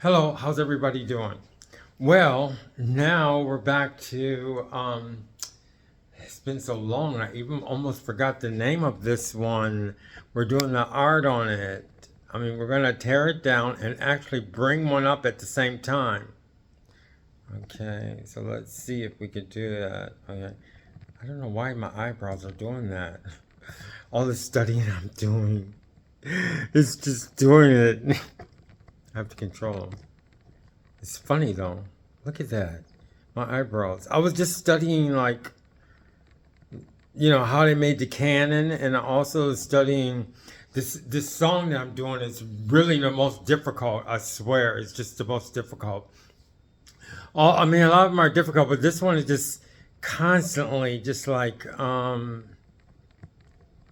Hello, how's everybody doing? Well, now we're back to it's been so long I even almost forgot the name of this one. We're doing the art on it. I mean, we're going to tear it down and actually bring one up at the same time. Okay, so let's see if we could do that. Okay. I don't know why my eyebrows are doing that. All the studying I'm doing. It's just doing it. I have to control them. It's funny though. Look at that. My eyebrows. I was just studying like, how they made the canon, and also studying this song that I'm doing is really the most difficult. I swear, it's just the most difficult. I mean, a lot of them are difficult, but this one is just constantly just like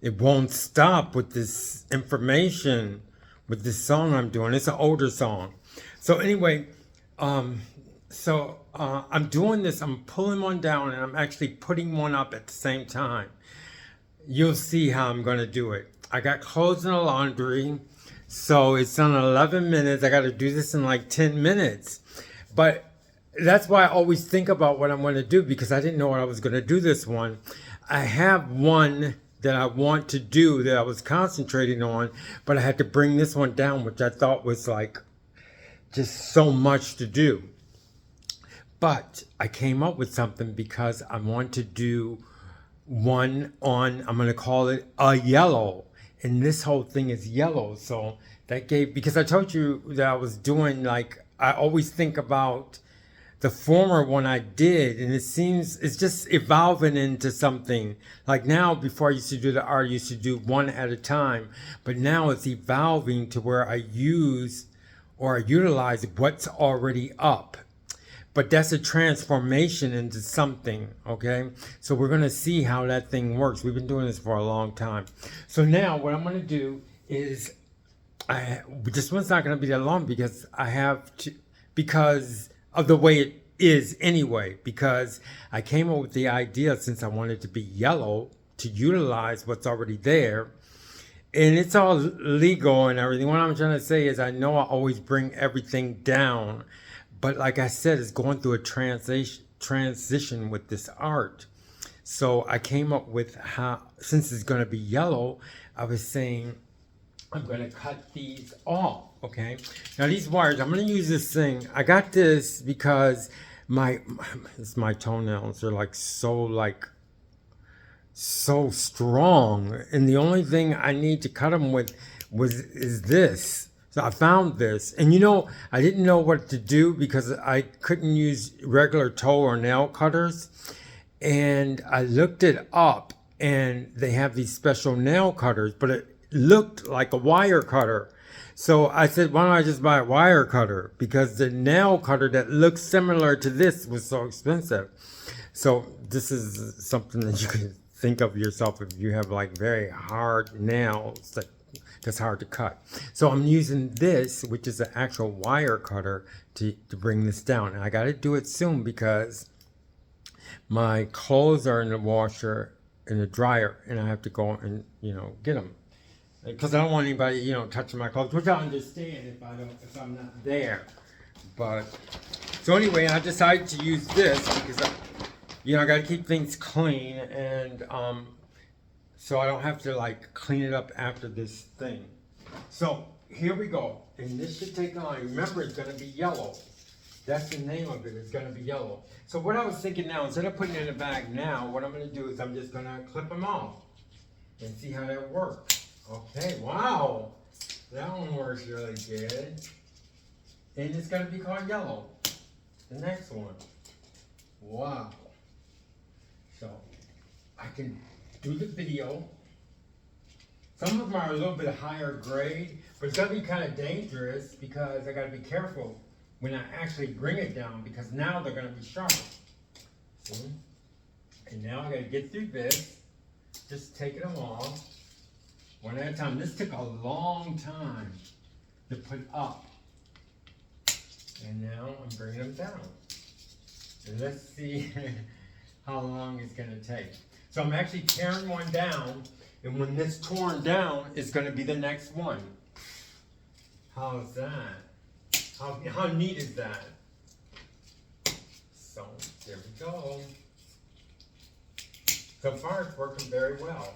it won't stop with this information with this song I'm doing. It's an older song. So anyway, um, I'm doing this. I'm pulling one down and I'm actually putting one up at the same time. You'll see how I'm going to do it. I got clothes in the laundry, so it's on 11 minutes. I got to do this in like 10 minutes. But that's why I always think about what I'm going to do, because I didn't know what I was going to do this one. I have one that I want to do that I was concentrating on, but I had to bring this one down, which I thought was like just so much to do. But I came up with something because I want to do one on, I'm going to call it a yellow. And this whole thing is yellow. So that gave, because I told you that I was doing like, I always think about the former one I did, and it seems it's just evolving into something. Like now, before I used to do the art, I used to do one at a time, but now it's evolving to where I use or I utilize what's already up. But that's a transformation into something, okay? So we're gonna see how that thing works. We've been doing this for a long time. So now what I'm gonna do is, this one's not gonna be that long because I have to, because of the way it is anyway, because I came up with the idea, since I wanted to be yellow, to utilize what's already there. And it's all legal and everything. What I'm trying to say is I know I always bring everything down, but like I said, it's going through a transition with this art. So I came up with how, since it's going to be yellow, I was saying I'm going to cut these off. Okay, now these wires, I'm going to use this thing. I got this because it's my toenails. They're like so strong, and the only thing I need to cut them with is this. So I found this, and I didn't know what to do because I couldn't use regular toe or nail cutters, and I looked it up, and they have these special nail cutters, but it looked like a wire cutter. So I said, why don't I just buy a wire cutter? Because the nail cutter that looks similar to this was so expensive. So this is something that you can think of yourself if you have like very hard nails that's hard to cut. So I'm using this, which is an actual wire cutter, to bring this down. And I got to do it soon because my clothes are in the washer, in the dryer, and I have to go and, get them. Because I don't want anybody, touching my clothes, which I understand if I'm not there. But so anyway, I decided to use this because I got to keep things clean, and so I don't have to like clean it up after this thing. So here we go, and this should take on. Remember, it's going to be yellow. That's the name of it. It's going to be yellow. So what I was thinking now, instead of putting it in a bag now, what I'm going to do is I'm just going to clip them off and see how that works. Okay, wow, that one works really good. And it's going to be called yellow, the next one. Wow. So I can do the video. Some of them are a little bit higher grade, but it's going to be kind of dangerous because I got to be careful when I actually bring it down, because now they're going to be sharp. See? And now I got to get through this, just taking them off one at a time. This took a long time to put up. And now I'm bringing them down. And let's see how long it's going to take. So I'm actually tearing one down, and when this torn down, it's going to be the next one. How's that? How neat is that? So there we go. So far it's working very well.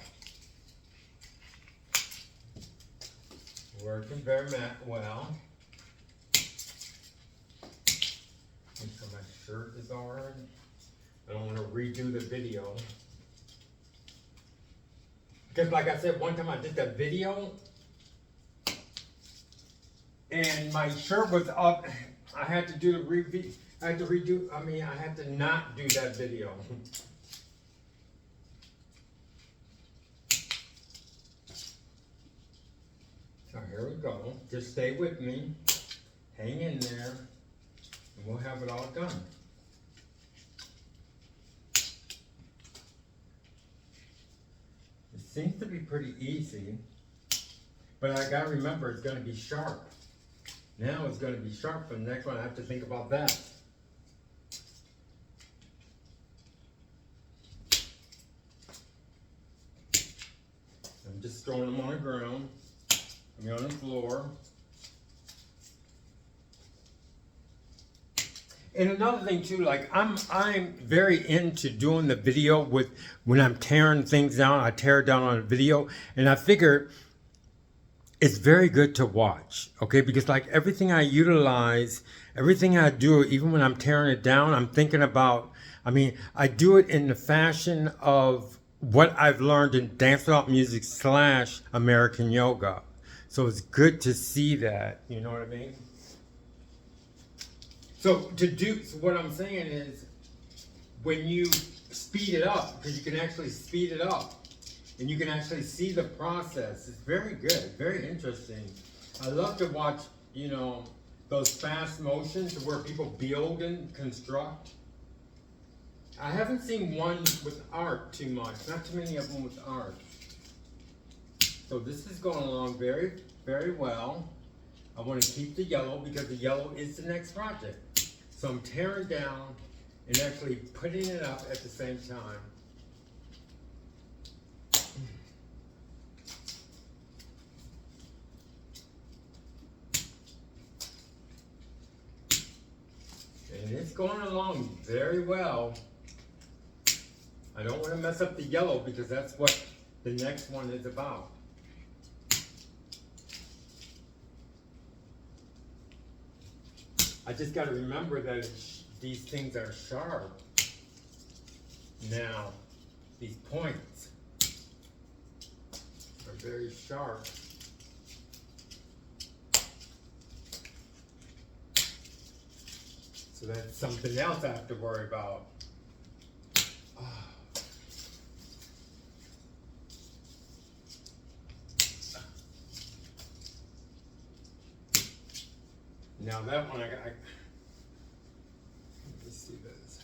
Working very well. And so my shirt is on. I don't want to redo the video. Because like I said, one time I did that video and my shirt was up. I had to do the review. I had to not do that video. So here we go. Just stay with me. Hang in there. And we'll have it all done. It seems to be pretty easy. But I gotta remember it's gonna be sharp. Now it's gonna be sharp for the next one. I have to think about that. I'm just throwing them on the ground. I mean on the floor. And another thing too, like I'm very into doing the video with when I'm tearing things down. I tear it down on a video, and I figure it's very good to watch, okay? Because like everything I utilize, everything I do, even when I'm tearing it down, I'm thinking about. I mean, I do it in the fashion of what I've learned in dance without music / American yoga. So it's good to see that. You know what I mean? So what I'm saying is, when you speed it up, because you can actually speed it up, and you can actually see the process. It's very good, very interesting. I love to watch, you know, those fast motions where people build and construct. I haven't seen one with art too much, not too many of them with art. So this is going along very, very well. I want to keep the yellow because the yellow is the next project. So I'm tearing down and actually putting it up at the same time. And it's going along very well. I don't want to mess up the yellow because that's what the next one is about. I just got to remember that these things are sharp. Now, these points are very sharp. So that's something else I have to worry about. Now that one, let me see this.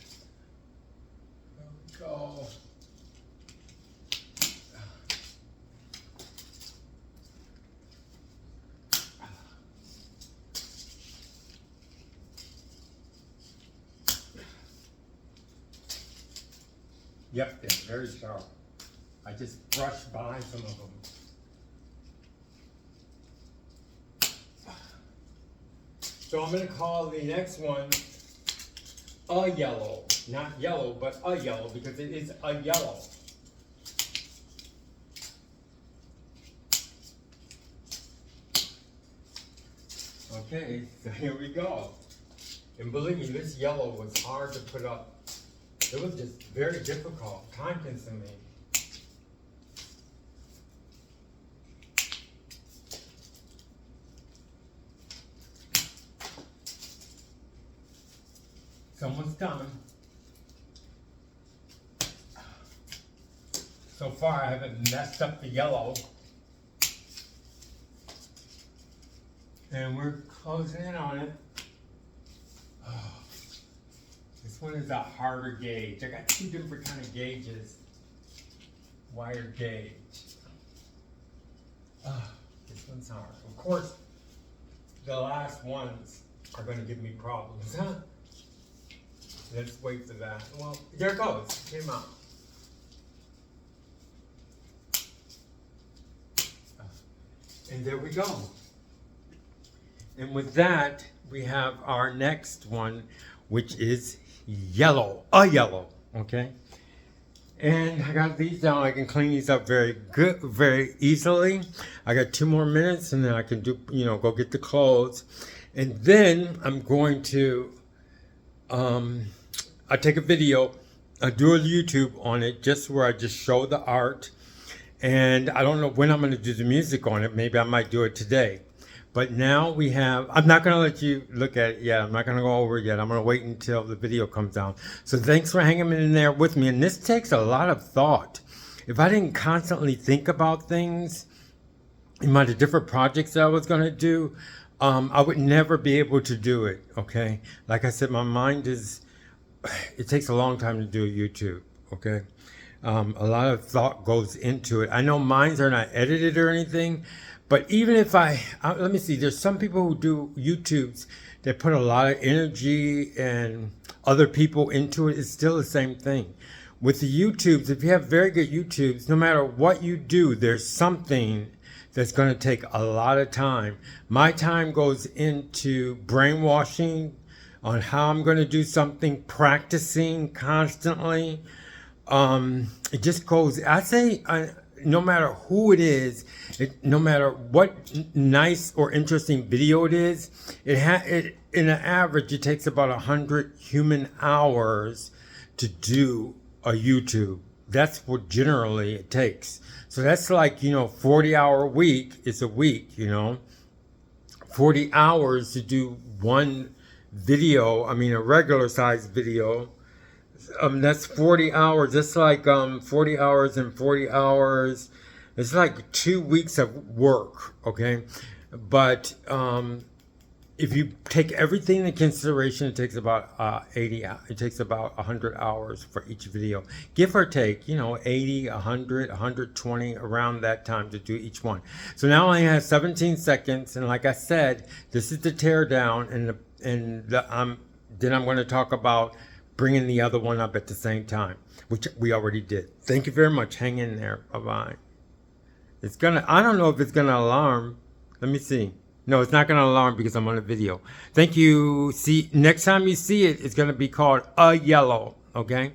There we go. Yep, they're very sharp. I just brushed by some of them. So I'm going to call the next one a yellow. Not yellow, but a yellow, because it is a yellow. Okay, so here we go. And believe me, this yellow was hard to put up. It was just very difficult, time consuming. Someone's done. So far, I haven't messed up the yellow. And we're closing in on it. Oh, this one is a harder gauge. I got two different kind of gauges. Wire gauge. This one's hard. Of course, the last ones are going to give me problems, huh? Let's wait for that. Well, there it goes. It came out. And there we go. And with that, we have our next one, which is yellow, a yellow, okay? And I got these down. I can clean these up very good, very easily. I got 2 more minutes and then I can do, go get the clothes. And then I'm going to, I take a video, I do a YouTube on it just where I just show the art. And I don't know when I'm going to do the music on it. Maybe I might do it today. But now we have, I'm not going to let you look at it yet. I'm not going to go over it yet. I'm going to wait until the video comes out. So thanks for hanging in there with me. And this takes a lot of thought. If I didn't constantly think about things in my different projects that I was going to do, I would never be able to do it, okay? Like I said, my mind is, it takes a long time to do YouTube, okay? A lot of thought goes into it. I know mines are not edited or anything, but even if let me see, there's some people who do YouTubes that put a lot of energy and other people into it. It's still the same thing. With the YouTubes, if you have very good YouTubes, no matter what you do, there's something that's going to take a lot of time. My time goes into brainwashing on how I'm going to do something, practicing constantly. It just goes, I say, no matter who it is, no matter what nice or interesting video it is, in an average, it takes about 100 human hours to do a YouTube. That's what generally it takes. So that's like, 40-hour week is a week, 40 hours to do one video, a regular size video. That's 40 hours. That's like 40 hours and 40 hours. It's like 2 weeks of work, okay? But if you take everything into consideration, it takes about 100 hours for each video. Give or take, 80, 100, 120, around that time to do each one. So now I have 17 seconds, and like I said, this is the tear down, then I'm going to talk about bringing the other one up at the same time, which we already did. Thank you very much. Hang in there. Bye-bye. I don't know if it's gonna alarm. Let me see. No, it's not gonna alarm because I'm on a video. Thank you. See, next time you see it, it's gonna be called a yellow, okay?